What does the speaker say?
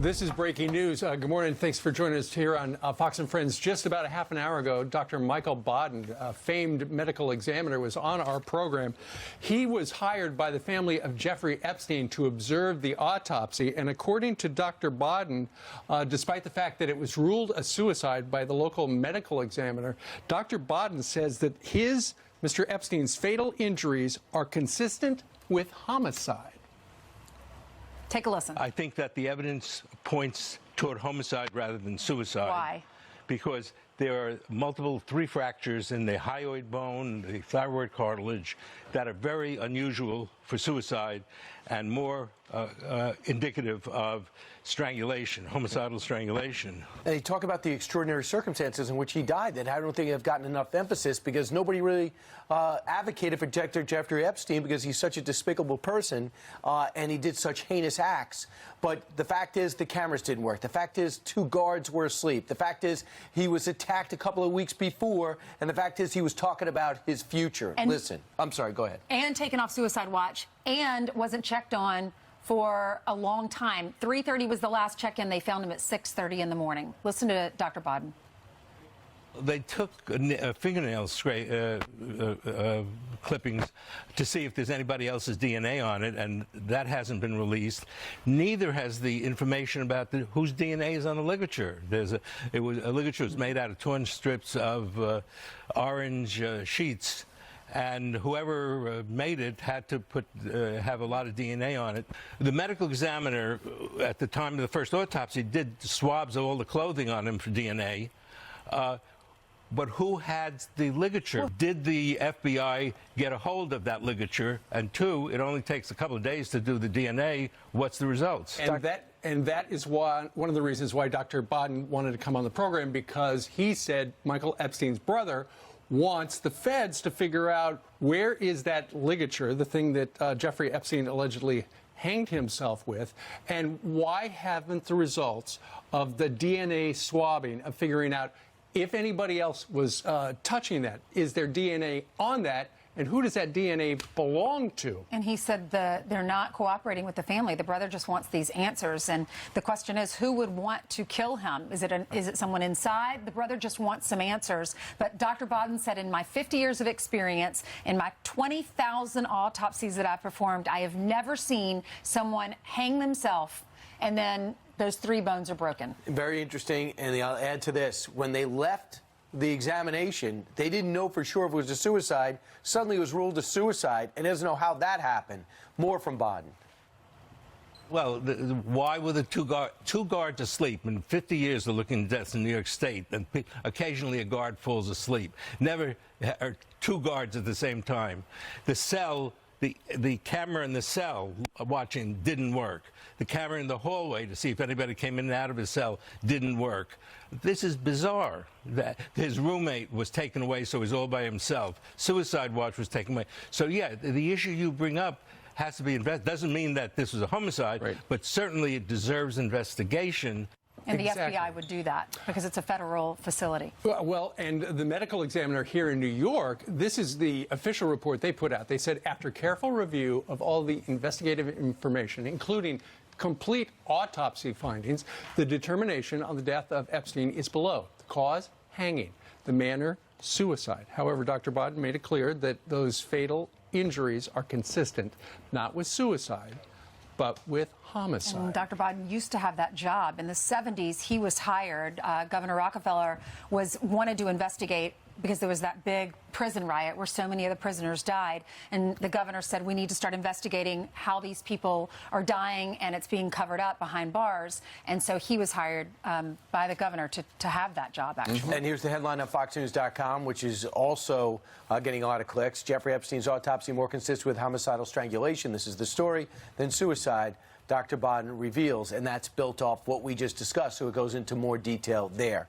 This is breaking news. Good morning. Thanks for joining us here on Fox and Friends. Just about a half an hour ago, Dr. Michael Baden, a famed medical examiner, was on our program. He was hired by the family of Jeffrey Epstein to observe the autopsy. And according to Dr. Baden, despite the fact that it was ruled a suicide by the local medical examiner, Dr. Baden says that Mr. Epstein's fatal injuries are consistent with homicide. Take a listen. I think that the evidence points toward homicide rather than suicide. Why? Because there are three fractures in the hyoid bone, the thyroid cartilage, that are very unusual for suicide and more indicative of strangulation, homicidal strangulation. And they talk about the extraordinary circumstances in which he died that I don't think have gotten enough emphasis because nobody really advocated for Dr. Jeffrey Epstein because he's such a despicable person and he did such heinous acts. But the fact is the cameras didn't work. The fact is 2 guards were asleep. The fact is he was attacked a couple of weeks before. And the fact is he was talking about his future. And listen, I'm sorry, go ahead. And taken off suicide watch and wasn't checked on for a long time. 3:30 was the last check-in. They found him at 6:30 in the morning. Listen to Dr. Baden. They took fingernail clippings to see if there's anybody else's DNA on it, and that hasn't been released. Neither has the information about whose DNA is on the ligature. A ligature was made out of torn strips of orange sheets. And whoever made it had to have a lot of DNA on it. The medical examiner, at the time of the first autopsy, did swabs of all the clothing on him for DNA. But who had the ligature? Did the FBI get a hold of that ligature? And 2, it only takes a couple of days to do the DNA. What's the results? And that is one of the reasons why Dr. Baden wanted to come on the program, because he said Michael Epstein's brother wants the feds to figure out where is that ligature, the thing that Jeffrey Epstein allegedly hanged himself with, and why haven't the results of the DNA swabbing of figuring out if anybody else was touching that? Is there DNA on that? And who does that DNA belong to? And he said they're not cooperating with the family. The brother just wants these answers. And the question is, who would want to kill him? Is it someone inside? The brother just wants some answers. But Dr. Baden said, in my 50 years of experience, in my 20,000 autopsies that I've performed, I have never seen someone hang themselves and then those 3 bones are broken. Very interesting. And I'll add to this. When they left the examination, they didn't know for sure if it was a suicide. Suddenly it was ruled a suicide, and doesn't know how that happened. More from Baden. Well, why were the two guards asleep? In 50 years of looking at deaths in New York State, and occasionally a guard falls asleep. Never are 2 guards at the same time. The cell, the camera in the cell watching didn't work. The camera in the hallway to see if anybody came in and out of his cell didn't work. This is bizarre. That his roommate was taken away, so he's all by himself. Suicide watch was taken away. So yeah, the issue you bring up has to be investigated. Doesn't mean that this was a homicide, right, but certainly it deserves investigation. And the FBI would do that because it's a federal facility. Well, and the medical examiner here in New York, this is the official report they put out. They said, after careful review of all the investigative information, including complete autopsy findings, the determination on the death of Epstein is below. The cause, hanging. The manner, suicide. However, Dr. Baden made it clear that those fatal injuries are consistent, not with suicide, but with homicide. And Dr. Baden used to have that job. In the 70s, he was hired. Governor Rockefeller wanted to investigate because there was that big prison riot where so many of the prisoners died. And the governor said, we need to start investigating how these people are dying, and it's being covered up behind bars. And so he was hired by the governor to have that job, actually. And here's the headline on FoxNews.com, which is also getting a lot of clicks. Jeffrey Epstein's autopsy more consistent with homicidal strangulation. This is the story. Then suicide, Dr. Baden reveals. And that's built off what we just discussed, so it goes into more detail there.